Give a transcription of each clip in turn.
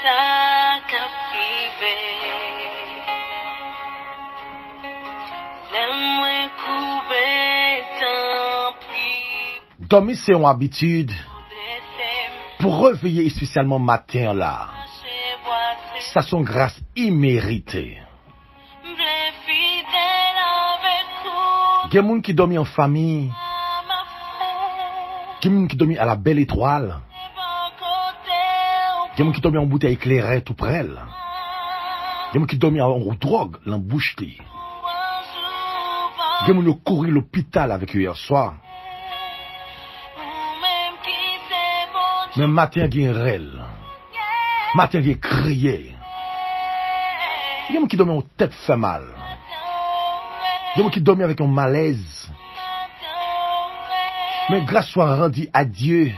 ça qu'a privé. Laisse-moi couper tant pis. Dormir, c'est une habitude pour réveiller spécialement matin là. Ça sont grâce imméritée. Il y a des gens qui dorment en famille. Il y a des gens qui dorment à la belle étoile. Il y a des gens qui dorment en bouteille éclairée tout près. Il y a des gens qui dorment en drogue, en bouche. Il y a des gens qui courent à l'hôpital avec eux hier soir. Mais matin, il y a un rêve. Matin, il y a crié. Il y a des gens qui dorment en tête fait mal. Il y a des gens qui dorment avec un malaise. Mais grâce soit rendue à Dieu.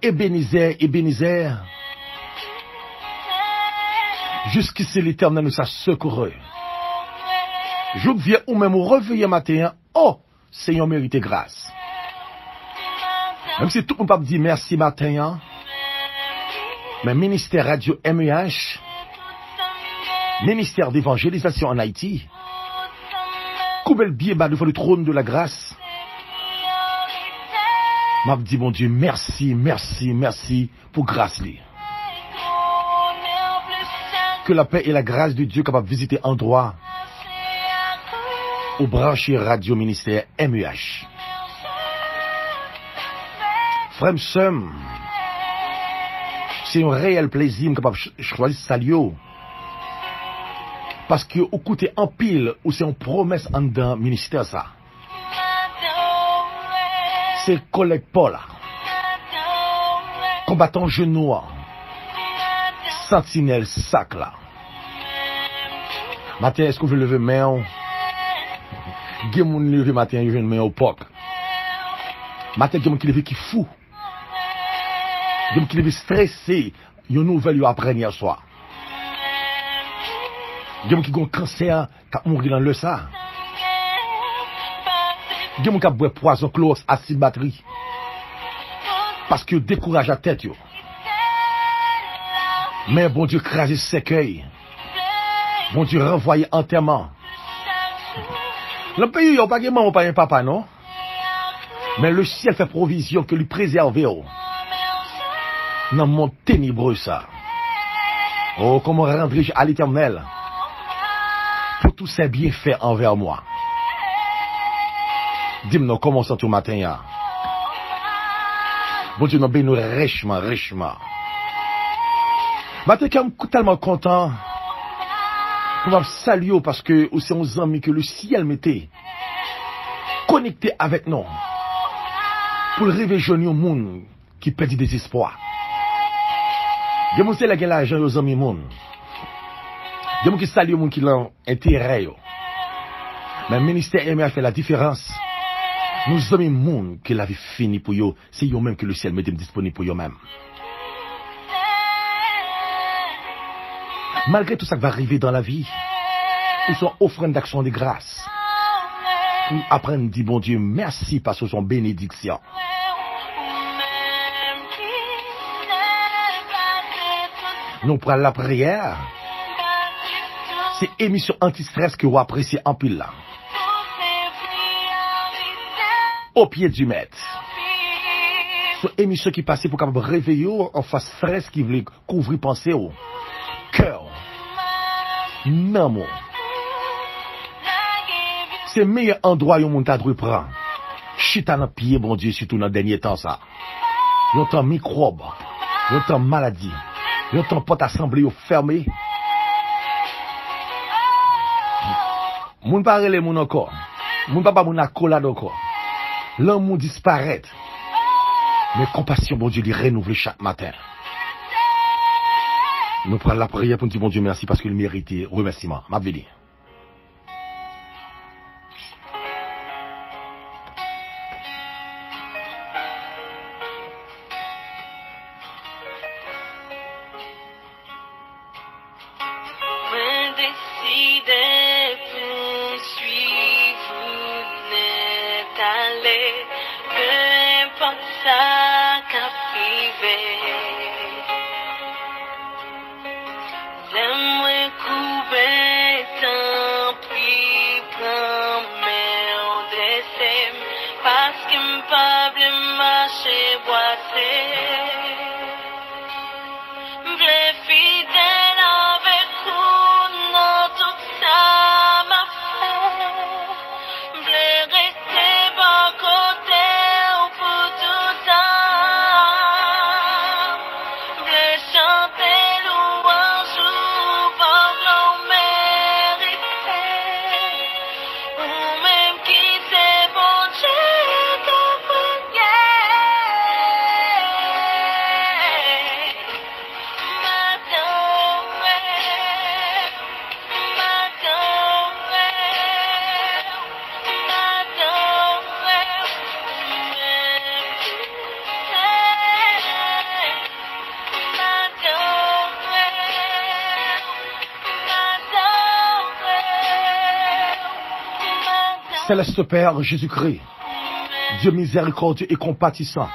Ebenezer. Jusqu'ici l'Éternel nous a secouru. Je viens ou même au réveiller matin. Oh, Seigneur mérite grâce. Même si tout le monde peut dire merci matin. Mais ministère radio MEH, ministère d'évangélisation en Haïti, coubel biais bas devant le trône de la grâce. M'a dit mon Dieu, merci pour grâce. Que la paix et la grâce de Dieu capable de visiter endroit au branché radio ministère MEH. Frère Sem, c'est un réel plaisir capable de choisir Salio. Parce que au côté en pile ou c'est une promesse en dedans ministère ça. C'est collègue Paul, combattant genou, sentinelle sac là. Matin, est-ce que vous levez main? Gen moun lever matin, je viens main au poc. Matin, gen moun qui leve qui fou. Gen moun qui leve stressé, yon nouvelle yo apprenne hier soir. Gen moun qui gon cancer, qui mourir dans le ça. Il y a des gens qui boivent poison, chlore, acide batterie. Parce que décourage la tête. Yo. Mais bon Dieu crase sécueil. Bon Dieu renvoie enterrement. Le pays, il n'y a pas de maman, pas un papa, non? Mais le ciel fait provision que lui préserver. Dans le monde ténébreux, ça. Oh, comment rendre-je à l'Éternel pour tous ses bienfaits envers moi? Dis-moi comment ça tout matin ya. Bon Dieu nous bénit richement. Matin je suis tellement content pour me saluer parce que c'est un ami que le ciel mettait connecté avec nous pour réveiller au monde qui perd du désespoir. Je me sais la l'argent aux amis monde. Je me salue au monde qui l'ont intérêt. Mais le ministère MEH fait la différence. Nous avons un monde qui la vie fini pour eux, c'est eux même que le ciel met disponible pour eux même. Malgré tout ça qui va arriver dans la vie, ils sont offrande d'action de grâce. Pour apprendre à dire bon Dieu merci parce que sont bénédictions. Nous prenons la prière. C'est émission anti-stress que vous appréciez en pile là. Au pied du maître. C'est une émission qui passait pour capable réveiller en face stress qui voulait couvrir pensée au cœur. Non, mon. C'est le meilleur endroit où on t'a dû prendre. Chita dans pied, bon Dieu, surtout dans le dernier temps, ça. Yon temps microbe, yon temps maladie, yon temps porte assemblée ou fermé. Moun pa rele moun encore. Moun pa moun accolade encore. L'amour disparaît. Mais compassion, bon Dieu, il renouvelle chaque matin. Nous prenons la prière pour nous dire, bon Dieu, merci parce qu'il mérite remerciement. Ma vie. Parce que m'pable marcher boité. M'vle fidèle avec vous dans tout ça m'a fait. M'vle rester bon côté ou pour tout temps. M'vle chanter louange ou pour l'on mérité. Ou même qui c'est bon Dieu de Céleste Père Jésus-Christ, Dieu miséricordieux et compatissant,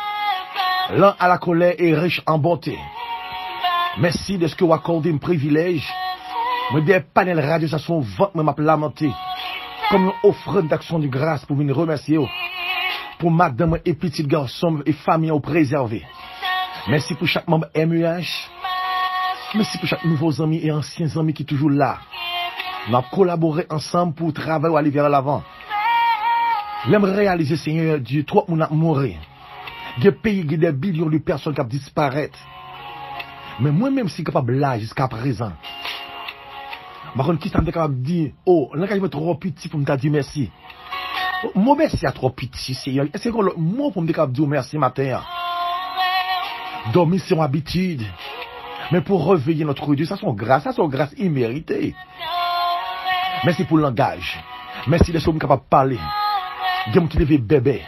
lent à la colère et riche en bonté. Merci de ce que vous accordez un privilège. Me des panels radio ça son ventre m'a lamenté comme une offrande d'action de grâce pour venir remercier pour madame et petit garçon et famille au préserver. Merci pour chaque membre MEH. Merci pour chaque nouveau ami et anciens amis qui sont toujours là. Nous avons collaboré ensemble pour travailler ou aller vers l'avant. J'aimerais réaliser, Seigneur Dieu, trop moun a mouru. Des pays, des millions de personnes qui ont disparu. Mais moi-même, je suis capable là jusqu'à présent. Par contre, qui s'en est capable de dire, oh, là, quand je me trop petit pour me dire merci. Mon merci à trop petit, Seigneur. Est-ce que le mot pour me dire capable de dire merci matin? Dormir, c'est une habitude. Mais pour réveiller notre Dieu, ça sont grâce imméritée. Merci pour le langage. Merci de ce que vous êtes capable de parler. Dieu qui lève bébé.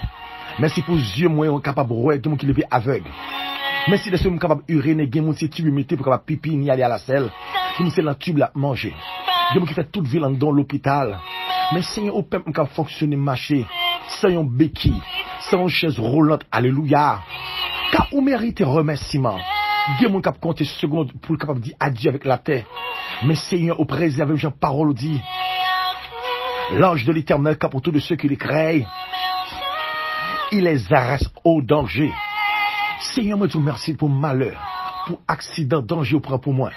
Merci pour les yeux moins capables de voir, Dieu qui lève aveugle. Merci de ce que vous êtes capable d'uriner, Dieu qui tube mettez pour capable pipi ni aller à la selle. Dieu qui dans tube la manger. Dieu qui fait toute ville dans l'hôpital. Mais Seigneur, au peuple qui fonctionner marcher sans un béquille, sans une chaise roulante, alléluia. Car vous méritez remerciement. Dieu qui cap compter secondes pour capable dire adieu avec la terre. Mais Seigneur, au préserve Jean parole dit. L'ange de l'Éternel cap autour de ceux qui les créent. Il les arrache au danger. Seigneur, moi, je vous remercie pour malheur, pour accident, danger pour moi.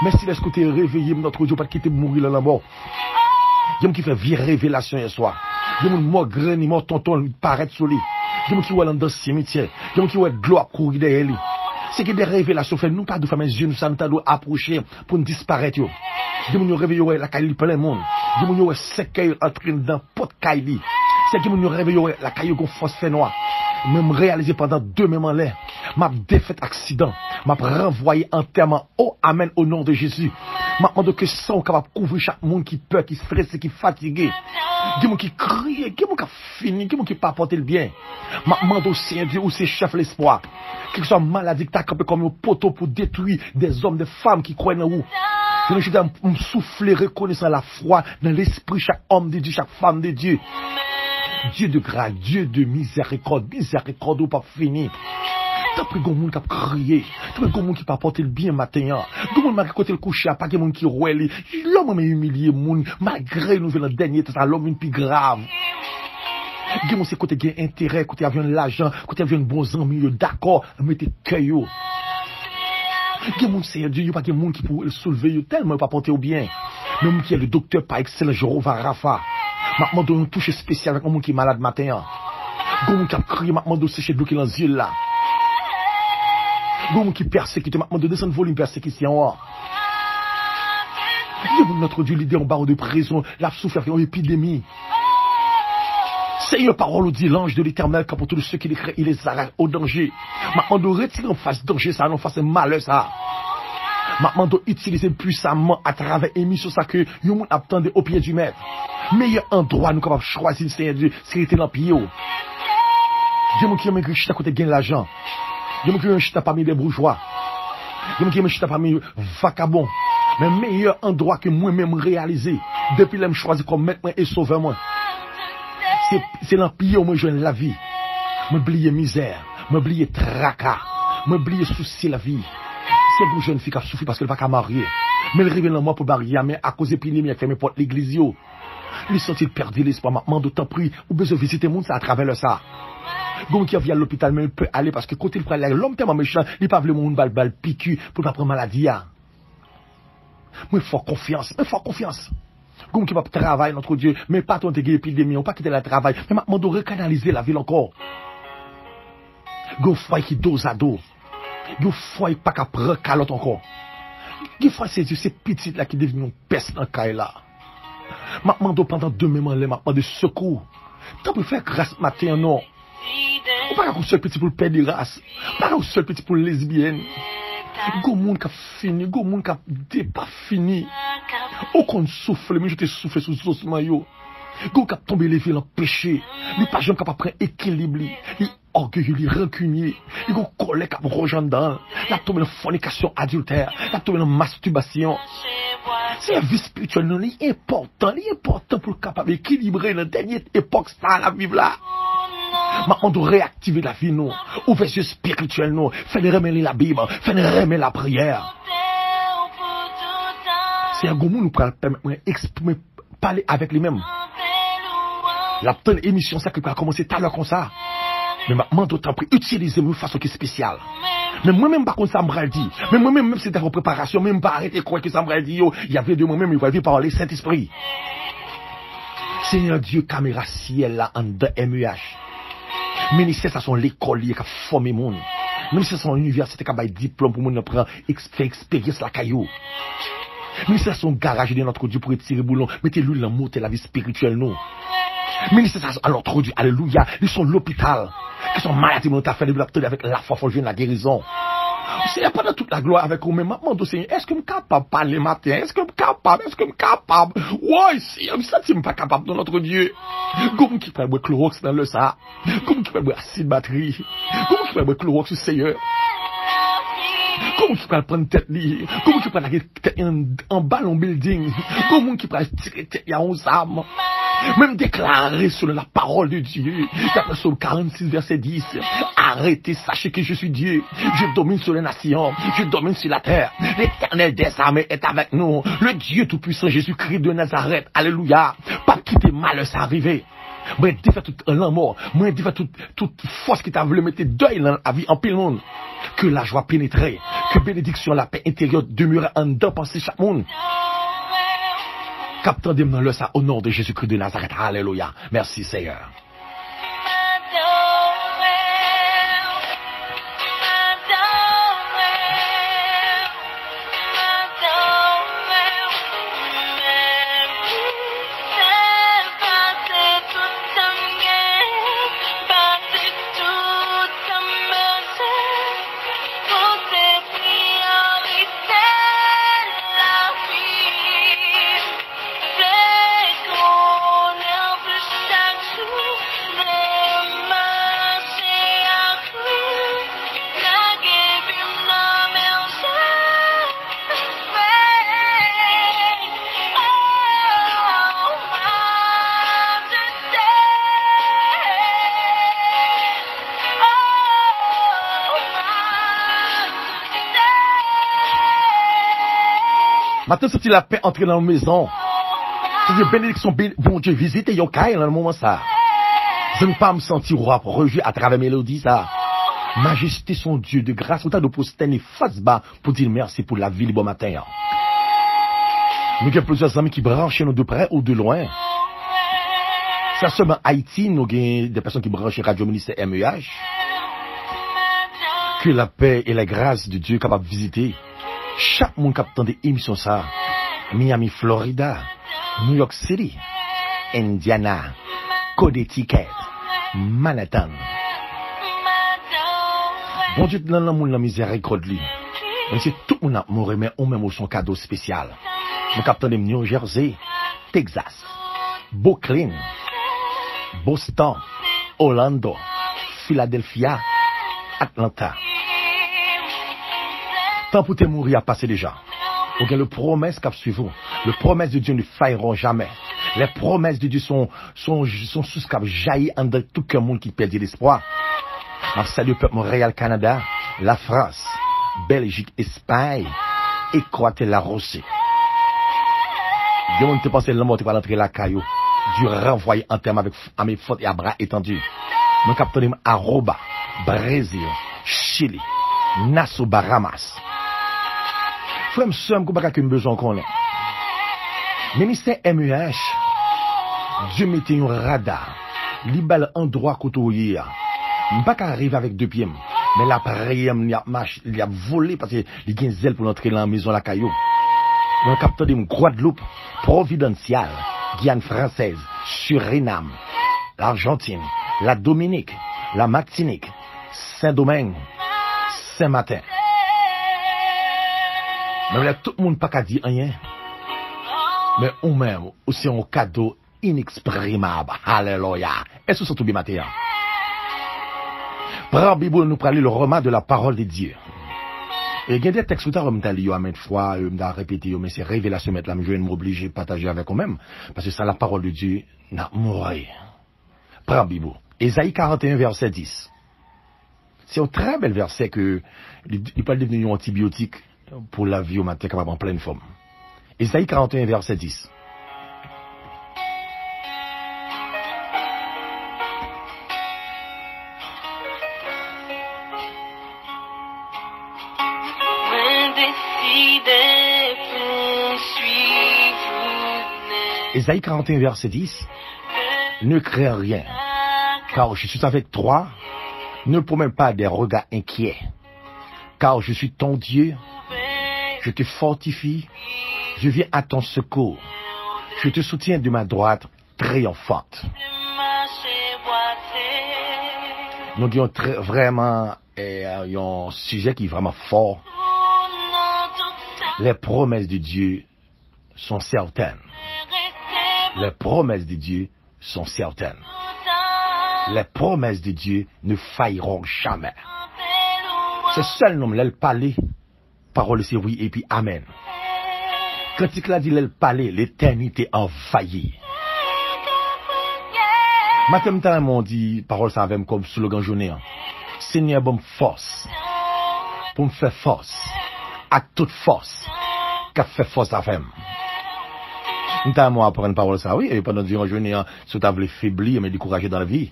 Merci de ce que tu es réveillé, notre Dieu, pas quitter mourir dans la mort. Dieu qui fait vie révélation hier soir. Dieu qui mort greni, mort tonton, paraît sur lui. Dieu qui voit dans le cimetière. Dieu qui voit de l'eau à courir derrière lui. C'est que des révélations fait nous pas de faire mes yeux, nous sommes approcher pour nous disparaître. Dieu nous réveille la caille plein monde. Dieu nous séquelle entrer dans pot caille. C'est que nous réveille la caille gon phosphore noir. Même réalisé pendant 2 mêmes en l'air. M'a défait accident. M'a renvoyé enterrement. Oh, amen au nom de Jésus. M'a demandé que sang capable couvrir chaque monde qui peur, qui stressé, qui fatigué. Dis-moi qui crie, dis-moi qui fini, dis-moi qui pas porter le bien. M'a demandé au Seigneur Dieu où c'est chef l'espoir. Qu'il soit maladie qui t'a campé comme un poteau pour détruire des hommes, des femmes qui croient en vous. Je suis dans me souffler, reconnaissant la foi dans l'esprit chaque homme de Dieu, chaque femme de Dieu. Dieu de grâce, Dieu de miséricorde ou pas fini. T'as pris un monde qui a crié, t'as pris un monde qui pas porté le bien matin. Tout le monde qui a côté le coucher, pas de monde qui rouelle. L'homme m'a humilié, monde, malgré nous venons le dernier, c'est l'homme une plus grave. Dis-moi, c'est côté gain intérêt, côté avion l'argent, côté avion bons amis, d'accord, mettez cœur. Dis-moi, c'est Dieu, il n'y a pas de monde qui peut le soulever, tellement pas porter au bien. Même qui est le docteur par excellence, Jéhovah Rapha. Maintenant, on touche spécial avec un monde qui est malade matin. Un monde qui a crié, maintenant, on sécher de l'eau qui est dans les yeux là. Un monde qui persécute, maintenant, on descend de volume persécution. Notre Dieu, l'idée en barreau de prison, la souffrance, une épidémie. Seigneur, parole dit l'ange de l'Éternel, quand pour tous ceux qui les créent, il les arrête au danger. Maintenant, on doit retirer en face danger, ça, en face malheur, ça. Maintenant, on doit utiliser puissamment à travers émission, ça que nous monde attendait au pied du maître. Meilleur endroit, nous capables de choisir, Seigneur Dieu, c'est était dans le pied. Dieu qui aime que je à côté de l'argent. Dieu qui aime que je parmi les bourgeois. Dieu qui aime que je parmi les vagabonds. Mais meilleur endroit que moi-même réaliser, depuis que je choisi comme maître et sauveur moi. C'est dans le pied où je la vie. M'oublier misère, m'oublier tracas, m'oublier souci la vie. C'est une jeune fille qui a souffert parce qu'elle ne va pas marier. Mais elle arrive dans moi pour marier, mais à cause de l'épidémie, elle fait mes portes l'église. Les sentir perdre l'espoir, maintenant d'autant pris, ou besoin de visiter le monde, ça à travers le ça. Gon qui vient à l'hôpital, mais il peut aller parce que côté le frère, l'homme tellement méchant, il pas voulu mon bal piqûre pour pas prendre maladie. Moi, il faut confiance, Gon qui va travailler, notre Dieu, mais pas ton épidémie, on pas quitter le travail, mais maintenant de recanaliser la ville encore. Gon foyer qui dos à dos. Gon foyer pas qu'à prendre calotte encore. Gon foyer c'est petit là qui devient une peste dans caille là. Maintenant pendant 2 moments là, maintenant de secours. T'as pu faire grâce matin non. Ou pas un seul petit pour le pédéraste, pas un seul petit pour le lesbienne. Go moun qui a fini, go moun qui pas fini. Aucun souffle, mais je te souffle sous ossements yo. Go qui a tombé les villes en péché. Il pas jamais capable prendre équilibre, il orgueilleux, il rancunier. Il go colère qui a rejoindre, il a tombé dans fornication adultère, il a tombé dans masturbation. C'est la vie spirituelle, non, il est important pour capable équilibrer la dernière époque ça la vivre là. Maintenant, on doit réactiver la vie, nous. Ouvrir les yeux spirituels, nous. Faire remettre la Bible. Faire remettre la prière. C'est un gommou nous permettre d'exprimer, parler avec lui-même. La petite émission, ça qui va commencer tout à l'heure comme ça. Mais maintenant, d'autant plus, utilisez-moi de façon spéciale. Mais moi-même, par contre, ça me dit. Mais moi-même, même si c'était en préparation, même pas arrêter de croire que ça me dit, il y avait de moi-même, il va vivre par le Saint-Esprit. Seigneur Dieu, caméra ciel là, en de MEH. Ministère, ça sont l'école qui a formé le monde. Ministère, ça sont l'université qui a diplôme pour nous prendre expérience la caillou. Ministère, ça sont garage de notre Dieu pour retirer boulon. Mettez l'huile dans monter la vie spirituelle, nous. Ministère, ça sont à notre Dieu, alléluia. Ils sont l'hôpital. Ils sont malades, ils ont fait avec la foi, il faut jouer la guérison. C'est pas dans toute la gloire avec vous-même. Maintenant, Seigneur, est-ce que je suis capable de parler matin? Est-ce que je suis capable? Ouais, si, je ne suis pas capable de notre Dieu. Comment qui peut boire Clorox dans le ça? Comment qui peut boire acide batterie? Comment qui peut boire Clorox sur Seigneur? Comment qui peut prendre tête liée? Comment qui peut tête en ballon building? Comment qui peut tirer tête à 11 âmes? Même déclarer sur la parole de Dieu. D'après Psaume 46, verset 10. Arrêtez, sachez que je suis Dieu. Je domine sur les nations. Je domine sur la terre. L'Éternel des armées est avec nous. Le Dieu tout-puissant, Jésus-Christ de Nazareth. Alléluia. Pas quitter mal, ça arrivé. Moi, je défais toute l'amour. Moi, je défais toute force qui t'a voulu mettre deuil dans la vie en pile monde. Que la joie pénétrer. Que bénédiction, la paix intérieure demeure en dedans penser chaque monde. Captain de le ça au nom de Jésus-Christ de Nazareth. Alléluia. Merci Seigneur. Maintenant, c'est la paix entrer dans la maison. C'est une bénédiction, bon Dieu, visiter Yokai dans le moment ça. Je ne pas me sentir roi pour rejouer à travers mélodie ça. Majesté son Dieu de grâce, autant de poster face bas pour dire merci pour la vie du bon matin. Nous avons plusieurs amis qui branchent nous de près ou de loin. C'est seulement Haïti, nous avons des personnes qui branchent Radio Ministère MEH. Que la paix et la grâce de Dieu capable de visiter. Chaque monde qui a des émissions ça. Miami, Florida, New York City, Indiana, Connecticut, Manhattan. Bon Dieu, dans le monde, la miséricorde, lui. Même si tout le monde a mort, mais on même son cadeau spécial. Nous captons de New Jersey, Texas, Brooklyn, Boston, Orlando, Philadelphia, Atlanta. Tant pour te mourir à passer déjà. Donc le promesse qu'a suivi. Les promesses de Dieu ne failleront jamais. Les promesses de Dieu sont sous ce qu'a jailli en de tout le monde qui perd l'espoir. Je salue le peuple Montréal, Canada, la France, Belgique, Espagne, Équateur, la Russie. Dieu ne te pense que le mot tu vas l'entrer la caillou. Dieu renvoyé en termes avec à mes fautes et à bras étendus. Mon capitaine Aruba, Brésil, Chili, Nassau, Bahamas. Frère, je ne sais pas besoin qu'on ait. Ministère MEH, Dieu mettait un radar. Libal endroit côté je ne pas arriver avec deux pieds. Mais la prière, il a volé parce qu'il a un zèle pour entrer dans la maison la caillou. Mon capitaine Guadeloupe, Providencial, Guyane française, Suriname, l'Argentine, la Dominique, la Martinique, Saint-Domingue, Saint-Martin. Mais là, tout le monde n'a pas dit rien. Mais ou même, c'est un cadeau inexprimable. Alléluia. Est-ce que c'est tout bien matin? Prends la Bible, nous parlons le roman de la parole de Dieu. Et il y a des textes que je vais lire à maintes fois, je vais répéter, mais c'est révélation maintenant, je vais m'obliger à partager avec vous-même, parce que c'est la parole de Dieu n'a mouru. Prends la Bible. Ésaïe 41, verset 10. C'est un très bel verset que il peut devenir un antibiotique pour la vie au matin capable en pleine forme. Ésaïe 41, verset 10. Ésaïe 41, verset 10. Ne crains rien, car je suis avec toi. Ne promets pas des regards inquiets, car je suis ton Dieu. Je te fortifie. Je viens à ton secours. Je te soutiens de ma droite triomphante. Nous avons vraiment un sujet qui est vraiment fort. Les promesses de Dieu sont certaines. Les promesses de Dieu sont certaines. Les promesses de Dieu ne failliront jamais. C'est seul nom, l'elle parler, parole c'est oui et puis amen. Quand il a dit l'elle parler, l'éternité envahie. Matin, m'ont dit, parole ça avait comme slogan journée. Seigneur, bon force. Pour me faire force. À toute force. Qu'a fait force à femme. Nous avons appris une parole ça, oui, et pendant une journée, si tu as faiblir, mais décourager dans la vie.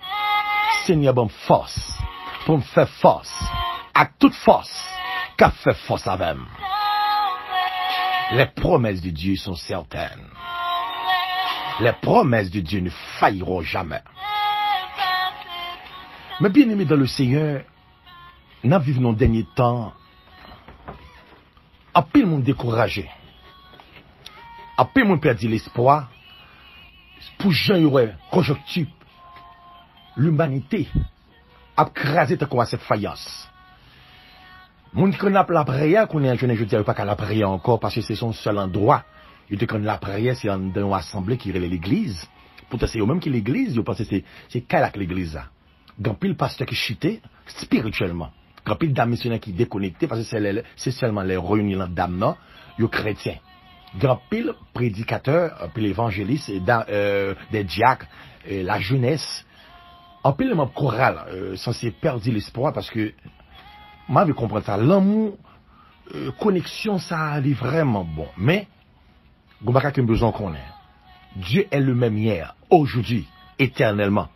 Seigneur, bon force. Pour me faire force. À toute force. Qu'a fait force à femme. Les promesses de Dieu sont certaines. Les promesses de Dieu ne failliront jamais. Mais bien aimé dans le Seigneur, nous vivons nos derniers temps, à peine monde découragé, à peine monde perdu l'espoir, pour gens y aurait conjoncture, l'humanité a crasé comme cette faïence. Moun qui connaît la prière, qu'on est un jeune, je ne dirais pas qu'à la prière encore, parce que c'est son seul endroit. Il te connaît la prière, c'est dans une assemblée qui est l'église. Pourtant, c'est eux-mêmes qui l'église, je pense que c'est qu'à l'église. Grand pile pasteur qui chuté spirituellement. Grand pile d'âme missionnaire qui déconnecté, parce que c'est seulement les réunions d'âme, non, ils sont chrétiens. Grand pile prédicateur, puis l'évangéliste, des diacres, la jeunesse. En pile, le membre choral, censé perdre l'espoir, parce que, moi, je comprends ça. L'amour, connexion, ça est vraiment bon. Mais, il n'y a pas besoin qu'on ait. Dieu est le même hier, aujourd'hui, éternellement.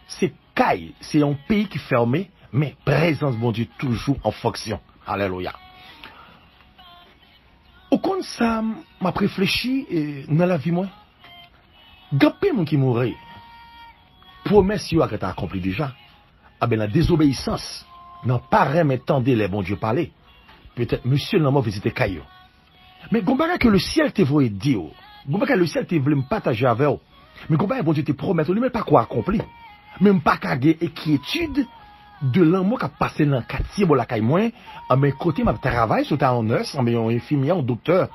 C'est caille, c'est un pays qui est fermé, mais présence, bon Dieu, toujours en fonction. Alléluia. Au compte ça, m'a réfléchi dans la vie, moi. Gapé, mon qui mourait. Promesse, qui a été accomplie déjà. Ah ben, la désobéissance. Non, pas mais tendez les bons Dieu parler. Peut-être, monsieur, non, moi, visiter Caillou. Mais, gombara que le ciel te voulait dire. Gombara que le ciel te voulait me partager avec vous. Mais gombara, bon Dieu te promet, on ne met pas quoi accompli. Même pas qu'à gagner inquiétude de l'amour qui a passé dans le quartier, bon, la caille moins. À mes côtés, ma travail, sur ta en nurse, en infirmière, en docteur.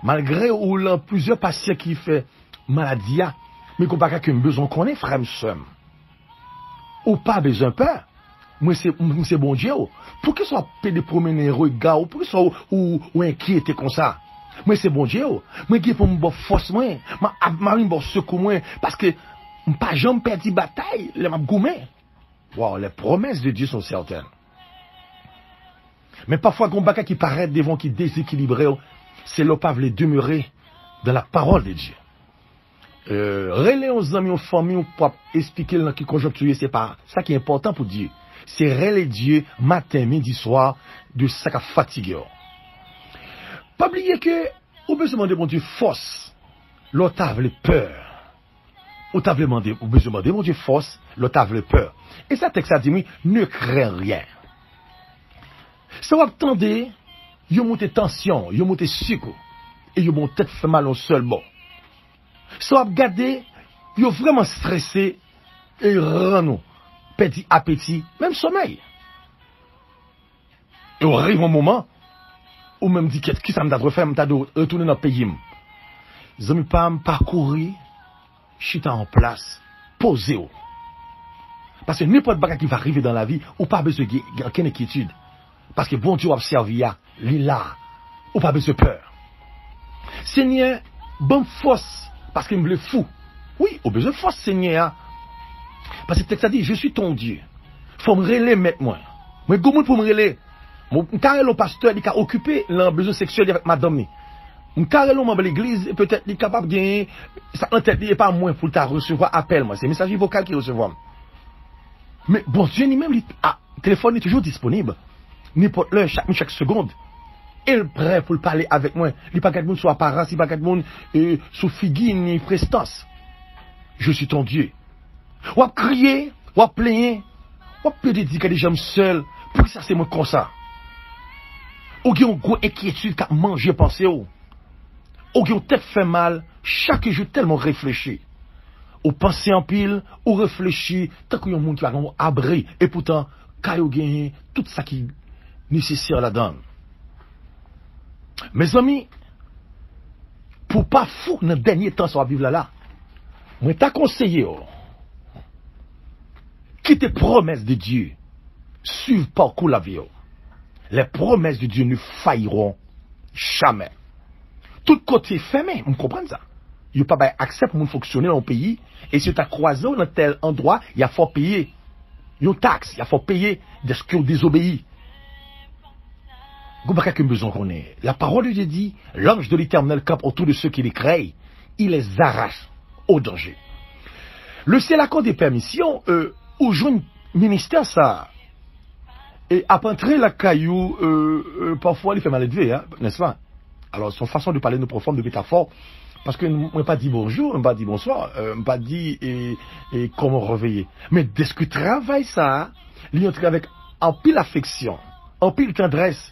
Malgré ou là, plusieurs patients qui fait maladie, mais gombara que besoin qu'on ait, frère, somme. Ou pas besoin peur. Moi, c'est bon Dieu. Pour qu'il soit pédé promener regard, pour qu'il soit ou inquiété comme ça. Moi, c'est bon Dieu. Moi, qui pour me bon force, moi, ma bon secours, moi, parce que, pas jamais perdu bataille, les m'a goumé. Wow, les promesses de Dieu sont certaines. Mais parfois, quand baka qui paraît devant qui déséquilibré, c'est l'opave les demeurer dans la parole de Dieu. Relais aux amis, aux familles, pour expliquer dans quelle conjoncture, c'est pas ça qui est important pour Dieu. C'est relais Dieu matin, midi, soir, de ça qui fatigue. Pas oublier que, ou besoin demander mon Dieu force, l'autre a peur. Ou t'as demandé, ou besoin demander mon Dieu force, l'autre a peur. Et ça texte a dit, oui, ne crains rien. Ça va attendre, yo monte tension, yo monte sucre, et yo bon tête fait mal au seul bon. Ça va garder, yo vraiment stressé, et rend petit appétit, même sommeil. Et on arrive un moment, ou même dit, qui ça m'a refait, m'a retourner dans le pays. Zami pas parcourir, chita en place, poser. Parce que n'importe quoi qui va arriver dans la vie, ou pas besoin de aucune inquiétude. Parce que bon Dieu a servi à là, ou pas besoin de peur. Seigneur, bonne force, parce qu'il me le fou. Oui, ou besoin de force, Seigneur. Parce que le texte a dit, je suis ton Dieu. Faut me relayer maintenant. Mais comment pour me relayer? Mon carré au pasteur, il a occupé le besoin sexuel avec madame. Mon carré membre de l'église, peut-être il est capable de gagner, ça en tête, il n'est pas moins pour ta recevoir appel, moi. C'est message vocal qui recevoir. Mais bon Dieu, ni même, le téléphone est toujours disponible. N'importe l'heure, chaque seconde. Il est prêt pour parler avec moi. Il n'est pas quelqu'un sur apparence, il n'est pas quelqu'un sur figure ni prestance. Je suis ton Dieu. Ou à crier, ou à plaigner, ou à peut-être dire que des gens seuls, pour ça c'est moi comme ça. Ou qui ont une grosse inquiétude qu'à manger, penser ou qui ont tête fait mal, chaque jour tellement réfléchi. Ou penser en pile, ou réfléchir, tant qu'il y a un monde qui va abri, et pourtant, quand vous gagnez tout ça qui est nécessaire là-dedans. Mes amis, pour pas fou dans le dernier temps sur la vivre là, moi t'ai conseillé, quitte les promesses de Dieu, suivre parcours la vie. Les promesses de Dieu ne failliront jamais. Tout côté fermé, vous comprenez ça? Il n'y a pas accès pour fonctionner dans le pays, et si tu as croisé dans tel endroit, il y a faut payer. Il y a une taxe, il y a faut payer de ce qui ont désobéi. Vous n'avez pas besoin qu'on ait. La parole de Dieu dit, l'ange de l'Éternel campe autour de ceux qui les créent, il les arrache au danger. Le ciel accorde des permissions, au jeune ministère, ça, et à entrer la caillou, parfois il fait mal élevé, hein, n'est-ce pas? Alors, son façon de parler nous profonde de métaphore, parce que ne pas dit bonjour, ne pas dit bonsoir, ne pas dit et comment réveiller. Mais dès que travaille ça, il entre avec en pile affection, en pile tendresse.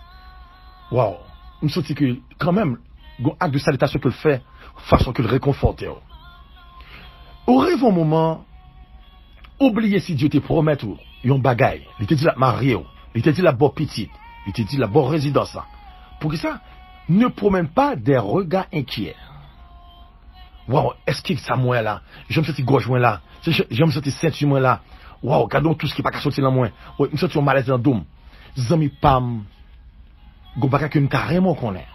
Waouh, je me souviens que quand même, un acte de salutation qu'il fait, façon qu'il réconforte. Au rêve un moment, oubliez si Dieu te promet tout, yon bagaille, il te dit la mariée, il te dit la bonne petite, il te dit la bonne résidence. Pour ça, ne promène pas des regards inquiets. Waouh, est-ce que ça moi là? Je me sens gauche moi là. Je me sens ceinture moi là. Waouh, regardons tout ce qui n'est pas sorti dans moi. Oui, je me sens malaise dans le dôme. Zami pam. Gobaka que nous carrément connaît.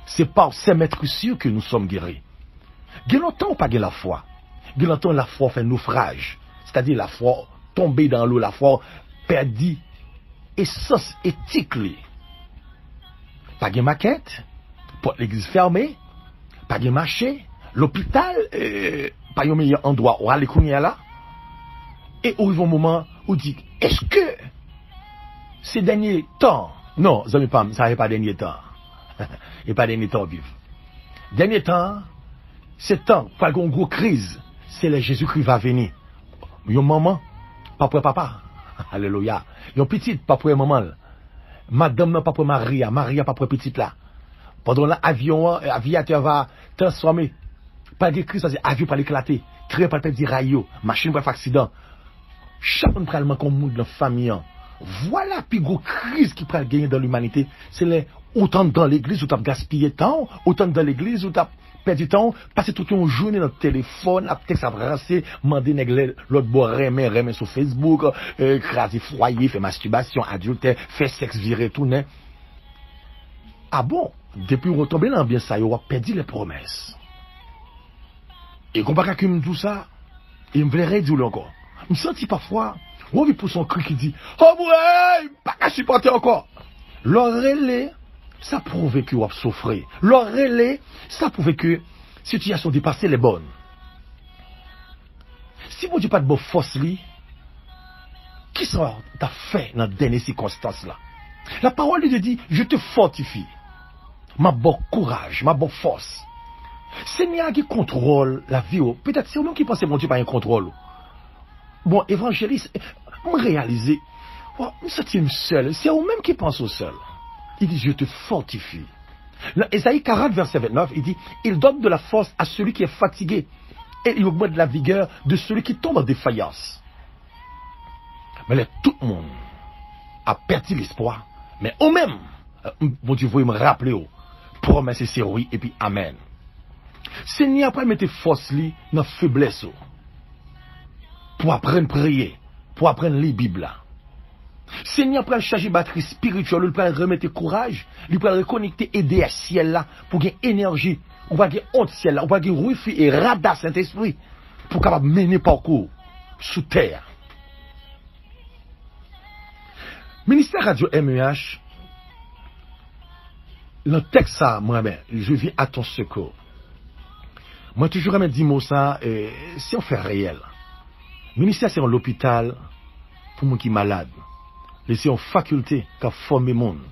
C'est par ces maîtres sûrs que nous sommes guéris. Il y a longtemps ou pas la foi. Il y a longtemps la foi fait naufrage. C'est-à-dire la foi tombée dans l'eau, la foi perdue. Essence éthique. Pas de maquette. Pas l'église fermée. Pas de marché. L'hôpital. Pas de meilleur endroit où aller courir là. Et au moment où dit, est-ce que ces derniers temps, non, ça n'est pas dernier temps. Il n'y a pas dernier temps vivre. Dernier temps, c'est temps, pas une grosse crise, c'est le Jésus-Christ va venir. Yon maman, pas pour papa. Alléluia. Yon petite, pas pour maman. Madame, pas pour Maria. Maria, pas pour petite là. Pendant l'avion, l'aviateur va transformer. Pas de crise, c'est avion pas l'éclater. Train pas le rayo. Machine pas faire accident. Chaque monde prend comme monde dans la famille. Voilà la plus grosse crise qui peut gagner dans l'humanité. C'est les autant dans l'église où tu as gaspillé temps, autant dans l'église où tu as perdu temps, passer toute une journée dans le téléphone, après ça brasser, demander l'autre boire remet sur Facebook, craser foyer, faire masturbation, adultère, faire sexe viré, tout n'est. Ah bon, depuis qu'on retombe dans l'ambiance, ça y a perdu les promesses. Et qu'on va pas tout ça, il me voulait réduire encore. Je me sens parfois, on vit pour son cri qui dit, oh ouais, pas qu'à supporter encore. Leur relais, ça prouve que vous souffrez. Leur relais, ça prouve que situation dépassée les bonnes. Si bon Dieu pas de bonne force li, qui ça t'a fait dans les dernières circonstances là? La parole de Dieu dit, je te fortifie. Ma bon courage, ma bonne force. Seigneur qui contrôle la vie. Peut-être c'est vous-même qui pensez mon Dieu pas un contrôle. Bon, évangéliste, me réaliser, me sentir seul. C'est vous-même qui pensez au seul. Il dit, je te fortifie. Dans Ésaïe 40, verset 29, il dit, il donne de la force à celui qui est fatigué. Et il augmente la vigueur de celui qui tombe en défaillance. Mais là, tout le monde a perdu l'espoir. Mais au même, mon Dieu, vous me rappeler, promesse c'est oui, et puis amen. Seigneur, pas mettre force li dans faiblesse. Pour apprendre à prier, pour apprendre les Bibles. Seigneur, pour charger batterie spirituelle, pour remettre courage, pour reconnecter aider à ciel là, pour gagner énergie, ou pour gagner honte ciel là, ou pour gagner wifi et radar Saint-Esprit, pour capable mener parcours sous terre. Ministère Radio MEH, dans le texte ça, moi-même, je viens à ton secours. Moi, toujours à dire ça, c'est un fait réel. Ministère, c'est un hôpital pour les gens qui sont malades. C'est une faculté qui a formé le monde.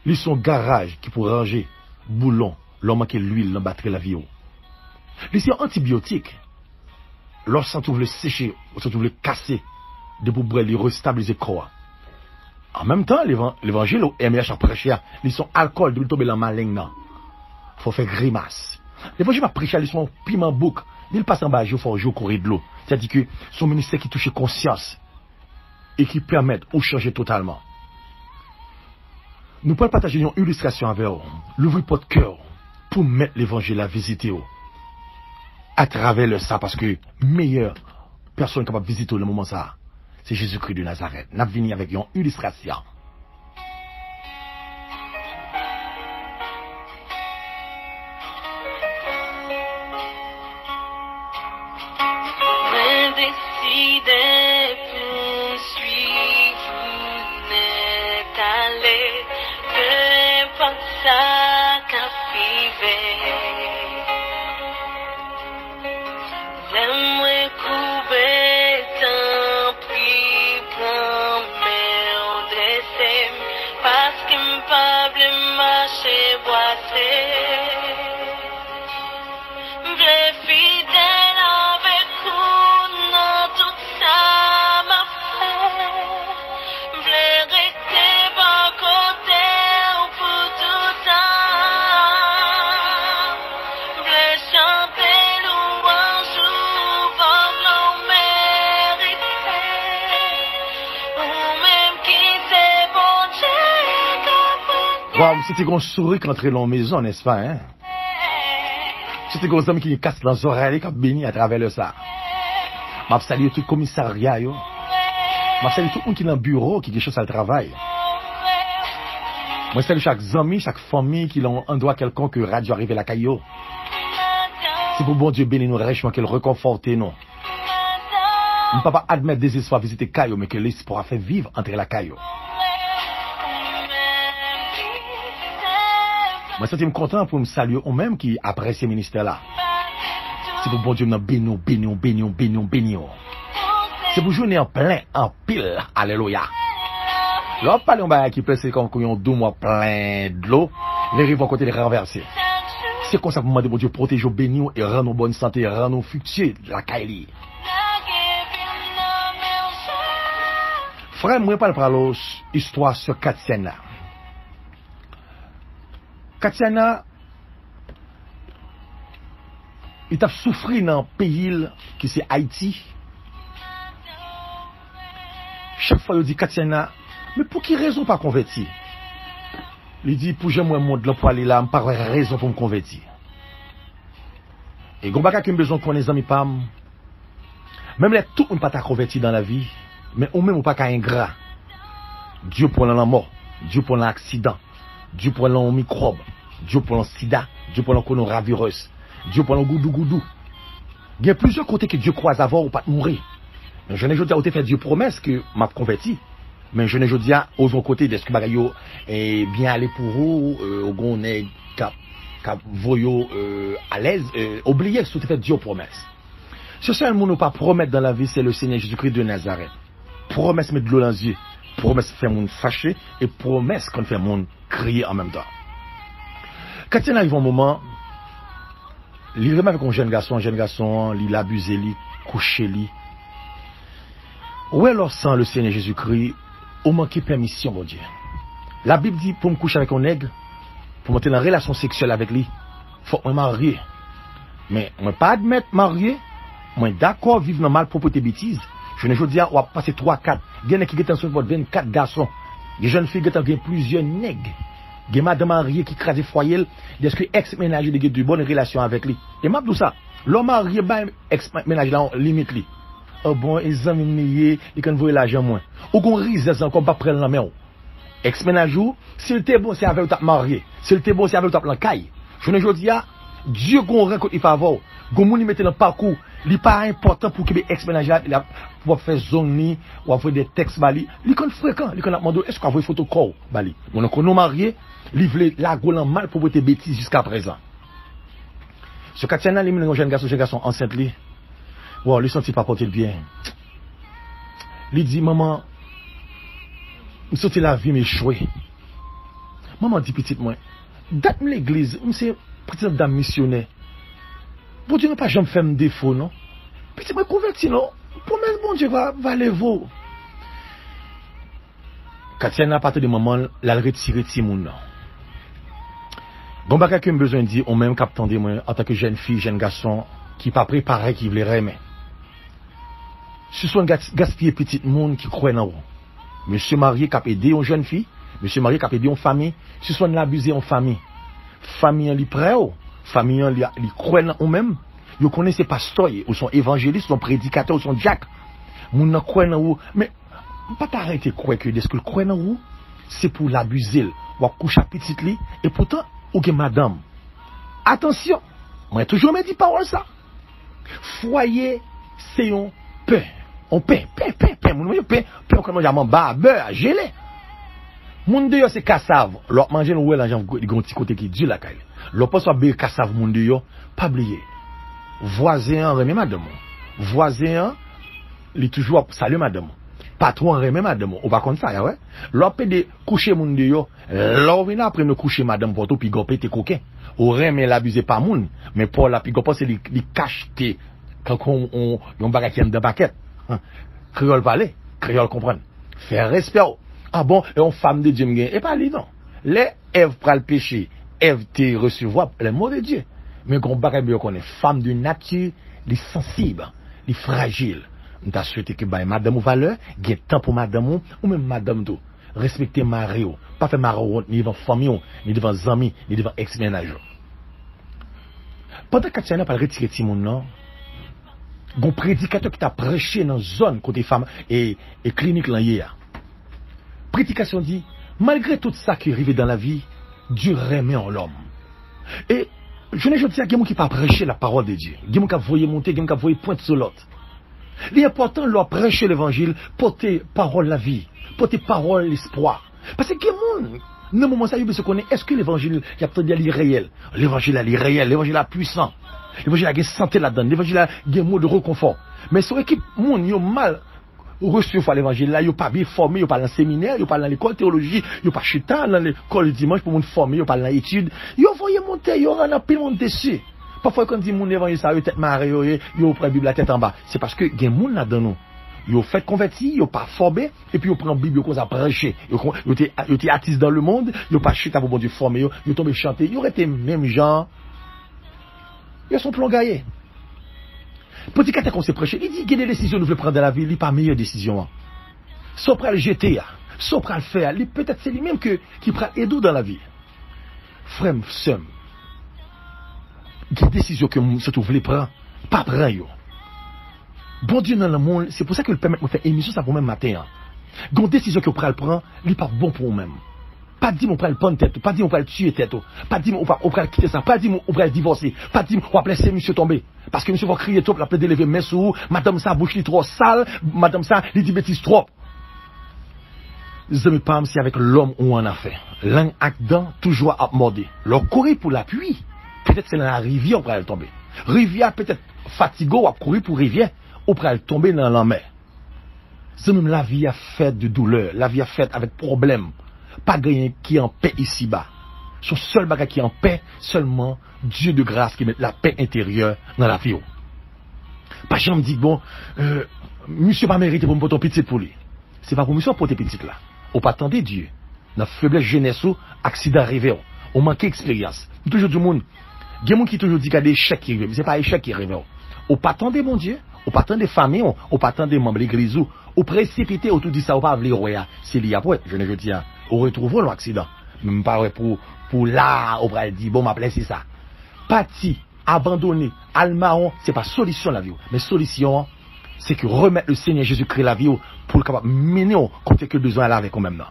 C'est un garage qui peut ranger boulon, l'homme qui l'huile, dans battre la vie. C'est un antibiotique. Lorsqu'on trouve le sécher, on trouve le casser, de pour le restabiliser le corps. En même temps, l'évangile au MH a prêché, ils sont alcool, de tomber dans ma langue. Il faut faire grimace. L'évangile a prêché, ils sont piment bouc. Il passe en bas, il faut jouer courir de l'eau. C'est-à-dire que son ministère qui touche conscience et qui permet de changer totalement. Nous pouvons partager une illustration avec vous. L'ouvrir votre cœur pour mettre l'évangile à visiter à travers le ça, parce que meilleure personne capable de visiter le moment ça, c'est Jésus-Christ de Nazareth. Nous venons avec une illustration. Wow, c'était un sourire qui entrait dans la maison, n'est-ce pas, hein? C'était un homme qui casse dans les oreilles, qui a béni à travers le ça. Je salue tout le commissariat, je salue tout le monde qui est dans le bureau, qui a quelque chose à le travail. Je salue chaque ami, chaque famille qui a un endroit quelconque que radio arrive à la caillou. C'est pour bon Dieu bénir nous richement, qu'elle réconforte nous. On ne peut pas admettre des espoirs visiter caillou, mais que l'espoir a fait vivre entre la caillou. Moi, je suis content pour me saluer au même qui apprécie ce ministère-là. C'est pour bon Dieu nous bénir. C'est pour jouer en plein, en pile. Alléluia. Là, pas de qui peut comme qu'on 2 mois plein de l'eau, les rives vont côté les renverser. C'est comme ça pour demander bon Dieu protéger, bénir et rendre nos bonne santé, rendre nos fructueux la caille. Frère, moi, je parle de l'histoire sur Katiana. Katiana, il a souffert dans un pays qui c'est Haïti. Chaque fois, il dit Katiana, mais pour qui raison pas convertir? Il dit, pour j'aime le monde pour aller là, je n'ai pas raison pour me convertir. Et quand on a besoin de connaître les amis, même là, tout le monde n'est pas converti dans la vie, mais au même pas qu'un ingrat. Dieu pour la mort, Dieu pour l'accident. Dieu pour le microbe, Dieu pour le sida, Dieu pour le coronavirus, Dieu pour le goudou. Il y a plusieurs côtés que Dieu croise avant ou pas de mourir. Je n'ai jamais dit à Dieu promesse que m'a converti. Mais je n'ai jamais dit aux autres côtés de ce que bagayo est bien aller pour vous, au gon cap voyo à l'aise, oublier ce que fait Dieu promesse. Ce seul monde nous pas promettre dans la vie, c'est le Seigneur Jésus-Christ de Nazareth. Promesse mettre de l'eau dans les yeux, promesse faire monde fâché et promesse qu'on fait monde crier en même temps. Quand il arrive un moment, il remet avec un jeune garçon, il abuse, il couche, lui. Où est leur sang, le Seigneur Jésus-Christ, au manquer permission, mon Dieu. La Bible dit, pour me coucher avec un nègre, pour monter dans une relation sexuelle avec lui, il faut me marier. Mais, je ne pas admettre marier, moi d'accord vivre dans malpropreté bêtise. Je ne veux dire, on va passer 3-4. Il y a qui sont 24 garçons. Les jeunes filles qui ont plusieurs nègres. Il y a madame mariée qui crase foyer, est-ce que ex-ménager de de bonnes relations avec lui. Et m'a dit ça. L'homme marié, ex-ménager là, limite lui. Oh bon, ils ont mis, ils ont voulu l'argent moins. Ou qu'on risque encore pas prendre la main. Ex-ménager, s'il était bon, c'est avec le marié. S'il était bon, c'est avec le caille. Je ne veux dire, Dieu qu'on rencontre, il favor. Gomouni mette dans le parcours, il n'est pas important pour que les ex-ménagers pour faire zone, ou faire des textes, il est fréquent, il est demandé, est-ce qu'on a une photo corps, bali. On a nous marié, il voulait la gueule en mal pour des bêtises jusqu'à présent. Ce Katiana, il est un jeune garçon enceinte, wow, il sentit pas porter le bien. Il dit, maman, je sorti la vie, mais échoué. Maman dit, petite, moi, date l'église, c'est petite dame missionnaire. Bon Dieu, ne pas jamais faire un défaut, non? Petit, moi, converti, non? Promesse, bon Dieu, va lever. Quand il y a à partir de moment, la retirer de Timoun, non? Bon, bah, quelqu'un a besoin de dire, on même captant de moi, en tant que jeune fille, jeune garçon, qui pas préparé, qui voulait aimer. Ce sont gaspiller petit monde qui croit dans vous. Monsieur marié qui a aidé une jeune fille, monsieur marié qui a aidé une famille, ce sont l'abusé en famille. Famille, elle est prêt, famille, ils croient en eux-mêmes, ils connaissent les pasteurs, ils sont évangélistes, ils sont prédicateurs, ils sont Jack. Ils croient en eux. Mais, pas t'arrêter de croire que ce que croient en eux, c'est pour l'abuser, ou coucher à petite lit, et pourtant, ok, madame. Attention, moi, toujours me dit parole ça. Foyer, c'est un pain. On pain, mon pain, comme on a beurre, gelé. Moun de yo c'est cassave. L'autre manger nous là j'en petit côté qui dit la caille. L'autre pas soit be cassave moun de yo, pas oublier. Voisin remet madame. Voisin il toujours salut madame. Patron remet madame. On pas comme ça ouais. L'autre de coucher moun de yo, l'autre vient après me coucher madame pour tout puis go pété coquin. Ou remet l'abuser pas moun, mais pour la puis go pas c'est li cache quand on bagage qui dans paquet. Créole parler, créole comprendre. Faire respect. Ah bon, et on femme de Dieu, et pas lui non. Les Ève pral péché, Ève te recevoir les mots de Dieu. Mais qu'on barre bien qu'on est femme de nature, les sensibles, les fragiles. On t'a souhaité que madame ou valeur, gagne temps pour madame ou même madame tout. Respecter mari, pas faire mari ni devant famille, ni devant amis, ni devant ex-ménage. Pendant que tu as pas retiré Timon non, un prédicateur qui t'a prêché dans zone côté femme et clinique là hier. Prédication dit, malgré tout ça qui arrive dans la vie, Dieu remet en l'homme. Et je ne dis pas qu'il y a des gens qui ne pas prêcher la parole de Dieu. Il y a des gens qui voient monter, il y a des gens qui voient pointer sur l'autre. L'important, leur prêcher l'évangile, porter parole la vie, porter parole l'espoir. Parce que il y a des gens, dans le moment où ils se connaissent, est-ce que l'évangile, il y a peut-être des réel. L'évangile est réel, l'évangile est puissant. L'évangile a une santé là-dedans, l'évangile a un mot de réconfort. Mais sur l'équipe, moun yo mal recevoir l'évangile là, yo pas bien formé, yo pas dans le séminaire, yo pas dans l'école théologie, yo pas chutant dans l'école dimanche pour moun formé, yo pas dans l'étude, yo voyez monter, yo en a pile monter dessus. Parfois quand dit moun évangile ça yo tête marée, yo prend Bible la tête en bas. C'est parce que gen moun là-dedans nous. Yo fait converti, yo pas formé et puis yo prend Bible comme ça prêcher. Yo t'es artiste dans le monde, yo pas chutant pour bon Dieu formé, yo tomber chanter, yo été même gens. Yo sont plongés. Petit quand on s'est prêché, il dit qu'il y a des décisions que nous voulons prendre dans la vie, il n'est pas meilleure décision. Soit pour le jeter, soit pour le faire, peut-être c'est lui-même qui prend aider dans la vie. Frère, sœur, il y a des décisions que nous voulons prendre, pas prendre. Bon Dieu dans le monde, c'est pour ça que le permet de faire émission ça pour même matin. Il y a des décisions que vous prendre, il n'est pas bon pour vous-même. Pas dire on prend le prendre tête, pas dire on prend le tuer tête, pas dire on prend quitter ça, pas dire on prend divorcer, pas dire on va laisser monsieur tomber. Parce que monsieur va crier trop, la plaie d'élever mes sous, madame ça bouche li trop sale, madame ça il dit bêtise trop. Je me parle si avec l'homme ou en affaire. L'un actant toujours à morder. Leur courir pour l'appui. peut-être c'est dans la rivière pour elle tomber. Rivière peut-être fatigué ou à courir pour rivière ou pour elle tomber dans la mer. C'est même la vie a faite de douleur, la vie a faite avec problème. Pas rien qui en paix ici-bas. Son seul bagage qui en paix, seulement Dieu de grâce qui met la paix intérieure dans la vie. Pas jamais dit bon, monsieur pas mérité pour me porter un petit pour lui. C'est pas pour monsieur porter petit là. Ou pas attendre Dieu. Dans faiblesse jeunesse ou accident arrivé, on manque d'expérience. Toujours du monde. Il y a des gens qui toujours dit qu'il y a des échecs qui arrivent. C'est pas échec qui arrive. Ou pas attendre mon Dieu, ou pas attendre famille, ou pas attendre membres de l'église ou précipiter autour de ça ou pas vouloir c'est lié après, je ne dis pas. Ou retrouver l'accident. Même pas pour là, on va dire bon m'appeler c'est ça. Parti, abandonné, almaron, c'est pas solution la vie. Mais solution c'est que remettre le Seigneur Jésus-Christ la vie pour le capable mener comme fait que besoin à la avec quand même non.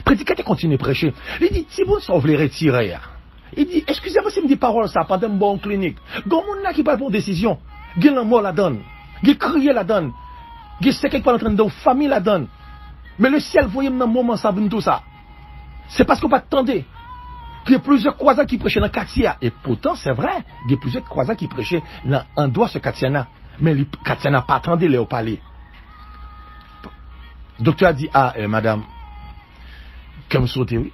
Prédicateur continue à prêcher. Il dit si vous ça voulez retirer. Il dit excusez-moi si me dit parole ça pendant une bonne clinique. Gon moun là qui parle pour décision. Gen la mort la donne. Gen crier la donne. Gen c'est quelque part en train de famille la donne. Mais le ciel voyez dans moment ça vient tout ça. C'est parce qu'on pas attendait. Il y a plusieurs croisades qui prêchaient dans Katia et pourtant c'est vrai, il y a plusieurs croisades qui prêchaient dans en dehors ce Katiana. Mais les Katiana pas attendé les au parler. Docteur a dit madame comme sauter oui.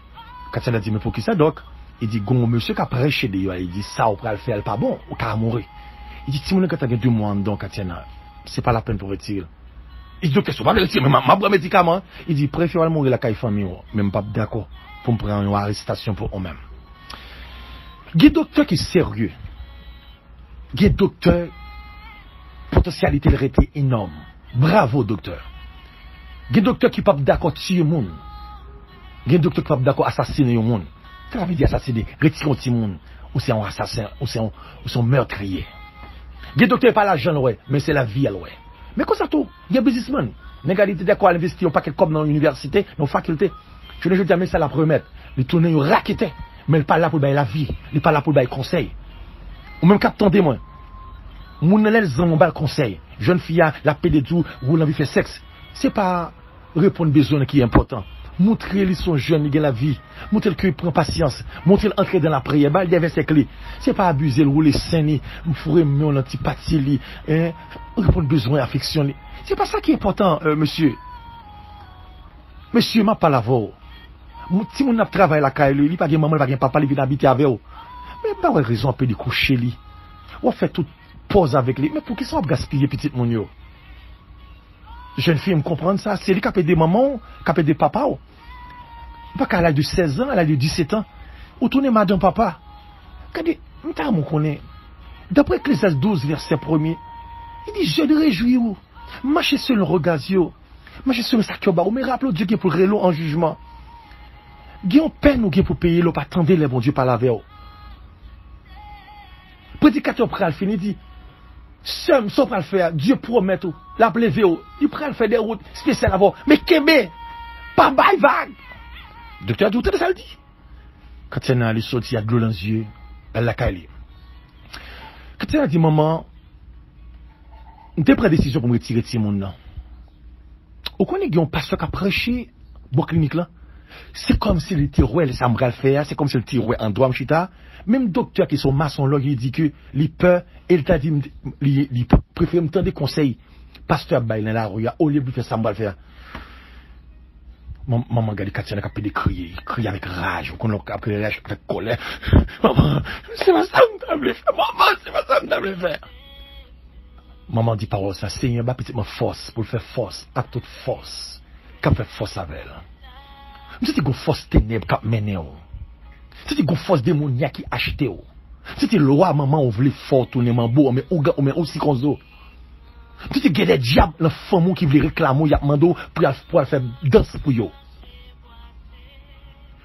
Katiana dit mais pour qui ça donc? Il dit gon monsieur qui a prêché de il dit ça on va le faire pas bon ou qu'à mourir. Il dit si mon quand tu as 2 mois dedans Katiana, c'est pas la peine pour retirer. Il dit qu'est-ce que va retirer ma prend médicament. Il dit préfère mourir la caille famille même pas d'accord pour me prendre une arrestation pour eux-mêmes. Il y a des docteurs qui sont sérieux. Il y a des docteurs potentialité leur était énorme. Bravo docteur. Il y a des docteurs qui ne sont pas d'accord tuer le monde. Il y a des docteurs qui ne sont pas d'accord assassiner le monde. Ça veut dire assassiner, retirer le monde. Ou c'est un assassin, ou c'est un meurtrier. Il y a des docteurs qui ne sont pas l'argent, mais c'est la vie. Mais comme ça tout, il y a des businessmen. L'égalité d'accord à investir un paquet comme dans l'université, dans la faculté. Je ne veux dire, mais ça la promettre. Les tourner, ils raquetent. Mais ils ne sont pas là pour la vie. Ils ne sont pas là pour le conseil. Ou même quand attendez moi. Moun nan les ont le conseil. Jeune fille a la paix de tout, ou l'envie de faire sexe. C'est pas répondre besoin qui est important. Montrer qu'ils sont jeunes, ils ont la vie. Montrer qu'ils prennent patience. Montrer qu'ils entrent dans la prière. Il y avait ses clés. C'est pas abuser, rouler sain, fourrer mieux l'antipathie, répondre besoin, affection. C'est pas ça qui est important, monsieur. Monsieur, m'a pas la voix. Si mon a travaillé la caille, il pas de maman, il pas de papa, il vient habiter avec vous. Mais pas raison un peu de coucher lui. On fait toute pause avec lui. Mais pour qui ça va gaspiller petit mon yo? Jeune fille me comprendre ça, c'est lui qui a fait des mamans, qui a fait des papas. Pas qu'à l'âge de 16 ans, à l'âge de 17 ans, ou tourner madame papa. Quand dit, m'ta mon connaît. D'après Ecclésiaste 12 verset 1er, il dit je ne réjouis ou. Marchez sur le regard yo. Marchez sur le sac yo ba ou mais rappelez Dieu qui pour relo en jugement. Gen peine ou gen pour payer l'eau, pas attendre les bon Dieu par la veille. Prédicateur pral fini dit, seul son pral faire, Dieu promet tout, la plevé ou, il pral faire des routes spéciales avant, mais kebe, pas bail vague. Docteur a dit, ça le dit. Quand elle a sorti, il y a de l'eau dans les yeux, elle l'a calé. Quand elle a dit, maman, on t'a pris la décision pour me retirer de ce monde-là. Vous connaissez un pasteur qui a prêché, bon clinique là? C'est comme si le tirouet, ça me le faire, c'est comme si le tirouet en droit, m'chita. Même docteur qui sont maçonnologues, il dit que, il peur, il t'a dit, il préfère me tendre des conseils. Pasteur Bail dans la rue, au lieu de faire ça, me le faire. Maman, regarde, Katia, elle a pu crier avec rage, qu'on a pu rage avec colère. Maman, c'est pas ça que je faire. Maman, c'est pas ça que je faire. Maman dit parole, ça, Seigneur, bah, petite, force, pour faire force, à toute force. Qu'a fait force avec elle. C'était une force ténèbre qui mené. C'était une force démoniaque qui achetait. C'était le roi maman on voulait fort tourner mambo mais aussi comme ça. C'était des diables la femme qui voulait réclamer y a mando pour faire danse pour yo.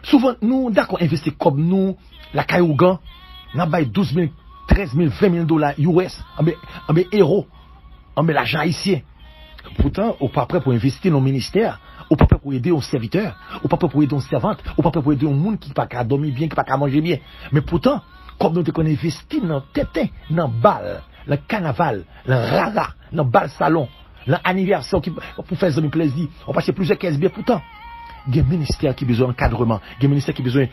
Souvent nous d'accord investir comme nous la Kayougan n'a bail 12 000 13 000 20 000 dollars US en euros en l'argent haïtien. Pourtant on pas prêt pour investir dans le ministère. Ou pas pour aider un serviteur, ou pas pour aider une servante, ou pas pour aider un monde qui pas qu'à dormir bien, qui pas qu'à manger bien. Mais pourtant, comme nous te investi dans tétin, dans bal, dans carnaval, dans rara, dans bal salon, dans anniversaire pour faire un plaisir, on passe plusieurs caisses bien. Pourtant, il y a un ministère qui a besoin d'encadrement, il y a un ministère qui a besoin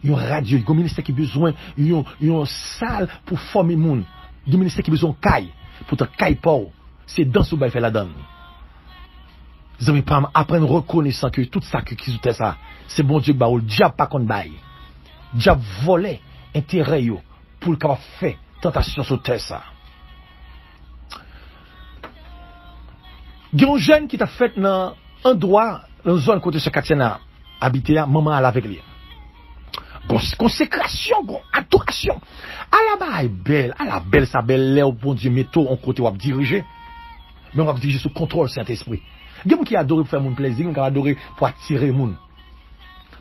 Il y a radio, il y a un ministère qui a besoin, il y a une salle pour former les gens. Il y a un ministère qui a besoin de caille. Pour te caille pas. C'est dans ce bail fait la donne. Vous avez pas apprendre reconnaissant que tout ça qui soutient ça, c'est bon Dieu qui va le diable pas qu'on bail. Diable volé intérêt yo pour le capable faire tentation sur terre ça. Il y a un jeune qui t'a fait dans un endroit, dans une zone côté ce quartier a habité, maman elle avec lui. Consécration, adoration. À la belle, sa belle l'air, bon Dieu, métaux, on côté on va diriger. Mais on va diriger sous contrôle Saint-Esprit. Il y a des gens qui adorent pour faire mon plaisir, qui adorent pour attirer les gens.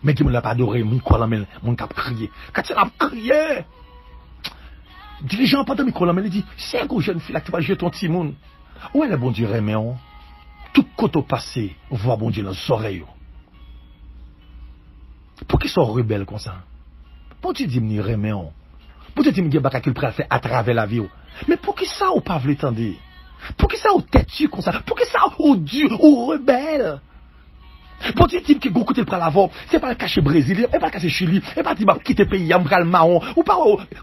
Mais qui ne pas adoré, mon quoi la mon cap crier. Quand il a crié, dirigeant pas dans le micro la il dit, c'est un jeune fille là qui va jeter ton petit monde. Où est le bon Dieu remet on? Tout côté passé, on voit bon Dieu dans les oreilles. Pour qu'ils soient rebelles comme ça? Pour tu dis me remet on? Pour tu dis me baka qu'il prend faire à travers la vie. Mais pour qui ça ou pas veut tendre? Pour qui ça ou têtu comme ça? Pour qui ça ou dur ou rebelle? Pour dire type qui go côté pour l'avoir, c'est pas le cacher Brésil, et pas le cacher Chili, et pas dire quitter le pays, le marron, ou pas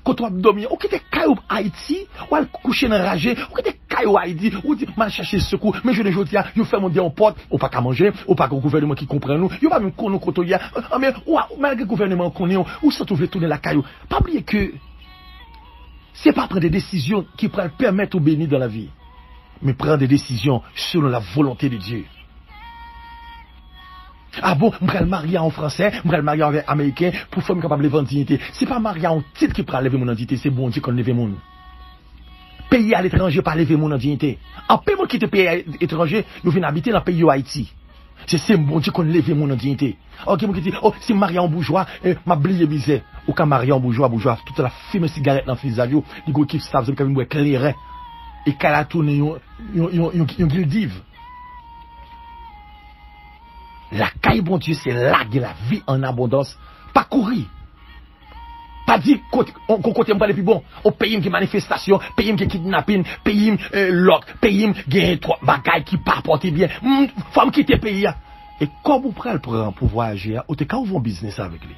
quand on dormir, ou quitter Caillou Haïti, ou aller coucher dans ragé, ou quitter Caillou Haïti, ou dire mal chercher secours, mais je ne dis pas, vous faites mon en porte, ou pas qu'à manger, ou pas qu'un gouvernement qui comprend nous, vous pas même qu'on nous côtoyer, mais malgré le gouvernement qu'on est, ou ça trouve tourner la Caillou. Pas oublier que c'est pas prendre des décisions qui pourraient permettre au béni dans la vie, mais prendre des décisions selon la volonté de Dieu. Ah bon, je vais le marier en français, je vais le marier en américain pour faire capable de vendre dignité. C'est pas marier en titre qui prend lever mon dignité, c'est bon Dieu qu'on lève mon. Pays à l'étranger pas lever mon dignité. En pays qui te pays à l'étranger, nous venons habiter dans le pays Haïti. C'est bon Dieu qu'on lève mon dignité. Ok, moi qui dit, oh, si marié en bourgeois, m'a blié misère. Ou quand marié en bourgeois, toute la fume cigarette dans le visage, il go kiff ça, vous avez éclairé. Et qu'elle a tourné, yon dive. La caille, bon Dieu, c'est là que la vie en abondance. Pas courir. Pas dire qu'on côté pas les plus bon. Au pays qui manifestation, pays qui kidnapping, pays lock, pays qui trois bagailles qui pas porter bien. Femme qui te pays. Et comme vous prenez pour voyager, ou t'es quand vous business avec lui.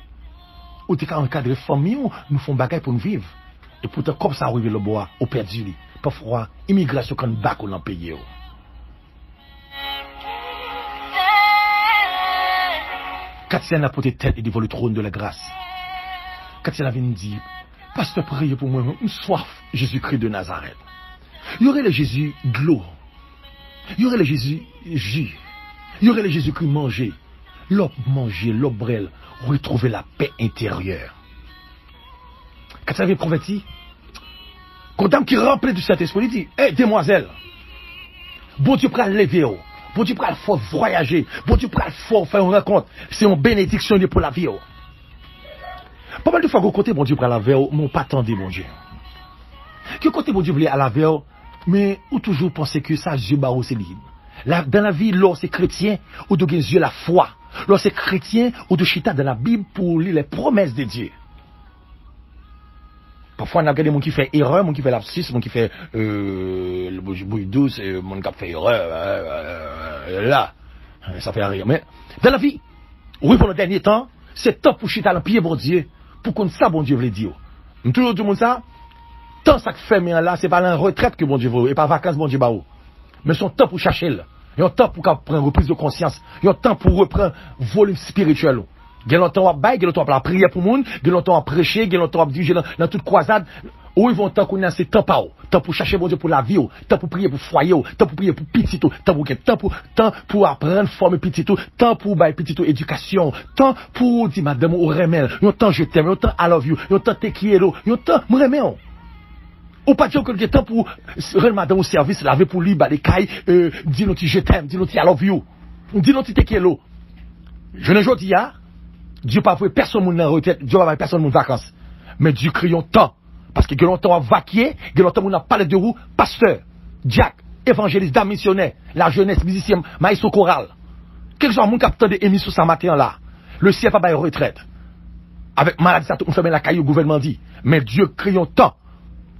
Ou t'es quand encadrer famille, nous font bagaille pour nous vivre. Et pourtant comme ça arrive le bois, au perdu lui. Parfois immigration quand bac dans le pays. Quand il a porté tête et devant le trône de la grâce. Quand il avait dit, pasteur, priez pour moi, une soif, Jésus-Christ de Nazareth. Il y aurait le Jésus de l'eau. Il y aurait le Jésus jus. Il y aurait le Jésus-Christ mangé. L'homme manger, l'homme brel, retrouver la paix intérieure. Quand il avait prophétisé, quand dame qui remplit du Saint-Esprit, il dit, hé, demoiselle, bon Dieu prend lever. Bon Dieu prend le fort voyager. Bon Dieu prend le fort faire une rencontre. C'est une bénédiction pour la vie. Pas mal de fois, côté bon Dieu prend la vie, mais pas attendez bon Dieu. Que côté bon Dieu voulait à la vie, mais ou toujours penser que ça, Dieu barreau c'est libre. Dans la vie, lorsque c'est chrétien, ou de Dieu la foi. Lorsque c'est chrétien, ou de chita dans la Bible pour lire les promesses de Dieu. Parfois, on a regardé mon qui fait erreur, mon qui fait lapsus, mon qui fait le bouille douce, mon qui fait erreur, là, ça fait rire. Mais dans la vie, oui, pour le dernier temps, c'est temps pour chiter à pied, bon Dieu, pour qu'on ça, bon Dieu veut dire. Tout le monde ça, tant ça fait mais là, c'est pas la retraite que bon Dieu veut, et pas vacances, bon Dieu bah. Mais son temps pour chercher là, il y a un temps pour prendre reprise de conscience, il y a un temps pour reprendre volume spirituel. Il y a longtemps à bailler, il y a longtemps à la prière pour le monde, il y a longtemps à prêcher, il y a longtemps à diriger dans toute croisade. Où ils vont tant qu'on a ces temps pas, temps pour chercher bon Dieu pour la vie, temps pour prier pour foyer, temps pour prier pour petit tout, temps pour apprendre former petit tout, temps pour bailler petit tout éducation, temps pour dire madame au remel, il y a temps je t'aime, il y a temps I love you, il y a temps te quiero, il y a temps me remel. Ou pas dire que le temps pour rendre madame au service, laver pour lui, bah les cailles, dis nous je t'aime, dis nous I love you, dis nous te quiero. Je ne dis pas. Dieu pas fait personne en retraite, Dieu pas fait personne en vacances. Mais Dieu crée un temps. Parce que longtemps on a vaqué, longtemps on a parlé de vous, pasteur, Jack, évangéliste, dame missionnaire, la jeunesse, musicien, maïs au choral. Quel genre de capteur de émission ce matin là? Le ciel pas de retraite. Avec maladie, ça, on fait la caille au gouvernement dit. Mais Dieu crée un temps.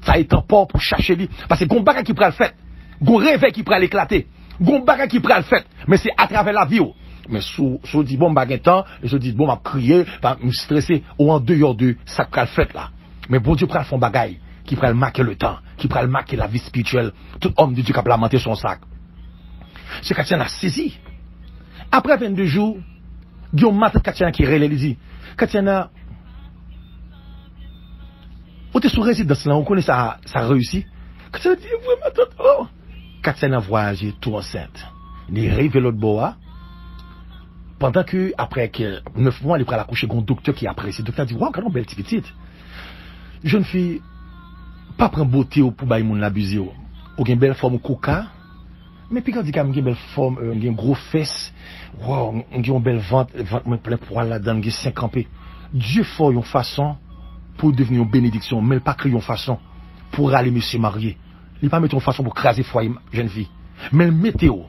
Ça est un port pour chercher lui. Parce que Gombaga qui prend le fait. Gon réveil qui prend l'éclater. Gombaga qui prend le fait. Mais c'est à travers la vie. Mais sous dit bon baguette temps, et je dis bon m'a crier, pas me stresser ou en dehors de ça qu'a fait là. Mais bon Dieu prend fond bagaille qui prend marquer le temps, qui prend marquer la vie spirituelle, tout homme de Dieu qui a lamenté son sac. Ce Katiana a saisi. Après 22 jours, Guillaume Matin Katiana qui relève, il dit Katiana, on est sous résidence là, on connaît ça réussi. Katiana dit vraiment tonton. Katiana voyagé tout enceinte. Il arrive l'autre bois. Pendant que, après 9 mois, il prend la couche, un docteur qui apprécie. Le docteur dit, waouh, quand on belle petite. Jeune fille, pas prendre beauté pour bailler mon l'abuser. Ou une belle forme coca. Mais puis quand on dit qu'il y a une belle forme, une gros fesse, wow, une belle ventre plein poil là-dedans, une 5 campés. Dieu fait une façon pour devenir une bénédiction, mais pas créer une façon pour aller monsieur marié. Il pas mettre une façon pour craser foyer jeune fille. Mais le météo,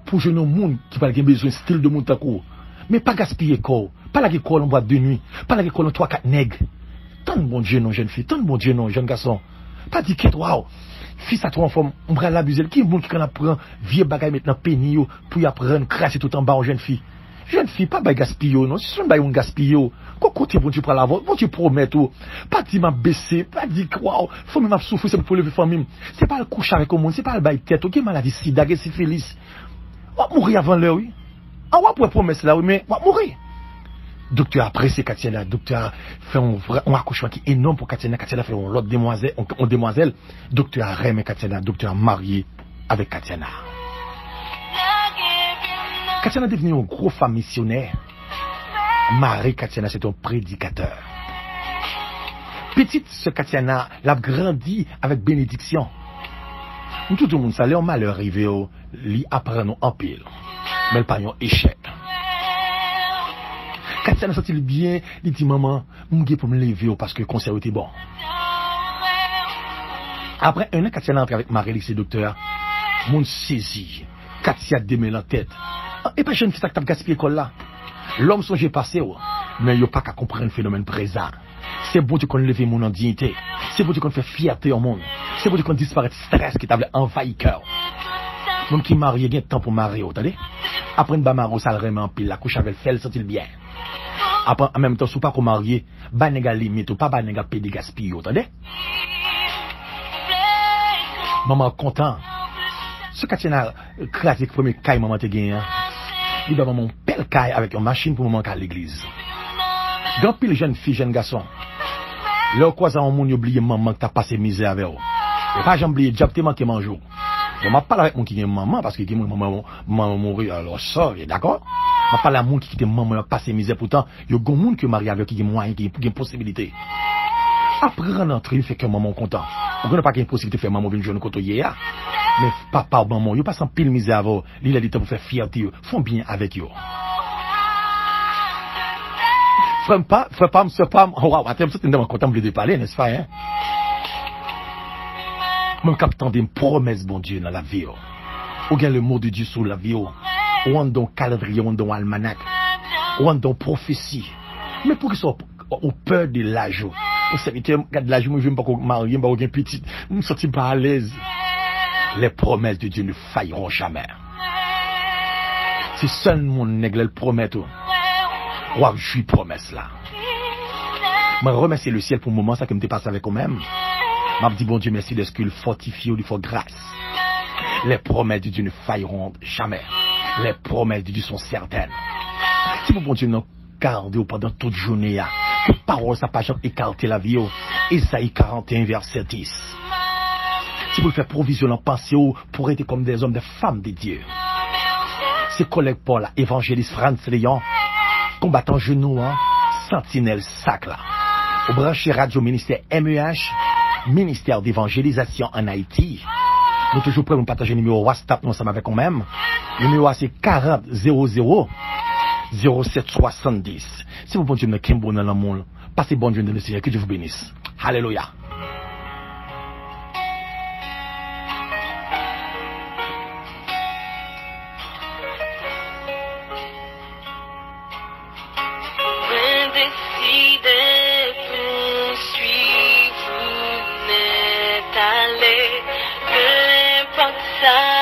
pour jeune monde qui parle besoin style de monde tako, mais pas gaspiller corps, pas la corps en boîte de nuit, pas la corps en 3-4 nègres. Tant de bon Dieu non jeune fille, tant de bon Dieu non jeune garçon. Pas dit que waouh, fils à toi en forme, on va l'abuser. Qui est bon qui quand apprend vieux bagaille maintenant péni pour y apprendre cracher tout en bas en jeune fille. Jeune fille, pas bail gaspiller non, si on bail on gaspiller. Quoi côté bon Dieu pour la bon Dieu promet tout. Pas dit m'a baissé, pas dit waouh, faut même souffrir c'est pour lever famille. C'est pas le coucher avec le monde, c'est pas le bail tête, OK maladie sida, c'est syphilis. On va mourir avant l'heure oui. On va pour promesse là oui mais on va mourir. Docteur apprécie Katiana, docteur fait un accouchement qui est énorme pour Katiana, Katiana fait une autre demoiselle, docteur a remis Katiana, docteur a marié avec Katiana. Katiana est devenue une grosse femme missionnaire. Marie Katiana c'est un prédicateur. Petite ce Katiana l'a grandi avec bénédiction. Tout le monde ça leur malheur arrivé lui apprendre en pile. Mais le pas un échec. Katiana senti bien, il dit maman, je pour me lever parce que le concert était bon. Après un an, Katiana entre avec Marie, le docteur, mon saisi, Katia démêle la tête. Et pas jeune fille qui t'a gaspillé l'école là. L'homme songe passé, mais il n'y a pas qu'à comprendre le phénomène présent. C'est bon qu'on lève mon en dignité. C'est bon qu'on fait fierté au monde. C'est bon qu'on disparaît stress qui t'a envahi le cœur. Mon qui marie, il y a un temps pour marier, attendez. Après une bamaro, ça le remet en pile, la couche avec le fait, sent-il bien. Après, en même temps, si vous pas qu'on marié, ba nèg limite ou pas ba nèg pédé gaspille, attendez. Maman content. Ce Katiana classique premier caille maman te gagné. Il doit maman belle caille avec une machine pour maman à l'église. Grand pile jeune fille, jeune garçon. Leur croisant on moun oublié maman qui t'a passé misère avec eux. Et pas j'en oublié job te manqué manger. Je m'a parlé avec mon qui est maman parce que maman mourir alors ça, d'accord? Je parle à mon qui était maman passé misère pourtant, il y a grand monde qui marié avec qui a moyen qui a possibilité. Après rentrer, il fait que maman content. On n'a pas une possibilité de faire maman venir jeune côté hier. Mais papa ou maman, il passe en pile misère avant, il a dit pour faire fierté, font bien avec eux. Frère pas, monsieur pas, waouh, attends, c'est tellement content de parler, n'est-ce pas, hein? Même quand on une promesse, bon Dieu, dans la vie, ou bien le mot de Dieu sur la vie, ou on donne calendrier, on donne almanach, ou on donne prophétie. Mais pour qu'ils soient au peur de l'âge, au serviteur, regarde l'âge, moi je ne veux pas marier, je ne veux pas aucun petit, je ne me sens pas à l'aise. Les promesses de Dieu ne failliront jamais. C'est seul mon nègre le promet tout. Ouais, je suis promesse là. Je remercie le ciel pour le moment, ça que me passe avec moi-même. Je dis bon Dieu merci de ce qu'il fortifie ou il faut grâce. Les promesses de Dieu ne failliront jamais. Les promesses de Dieu sont certaines. Si vous bon Dieu nous gardez pendant toute journée, que parole ça pas jamais écarter la vie. Isaïe 41 verset 10. Si vous faites provision en pensée pour être comme des hommes, des femmes de Dieu. C'est collègue Paul, évangéliste Franz Léon, combattant genou, sentinelle sac là. Au branché radio ministère MEH, ministère d'évangélisation en Haïti. Nous toujours prêts à partager le numéro WhatsApp nous ensemble avec nous-mêmes. Le numéro c'est 40 00 07 70. Si vous bon Dieu dans bon dans le monde, passez bon Dieu dans le Seigneur, que Dieu vous bénisse. Alléluia. Peu importe ça.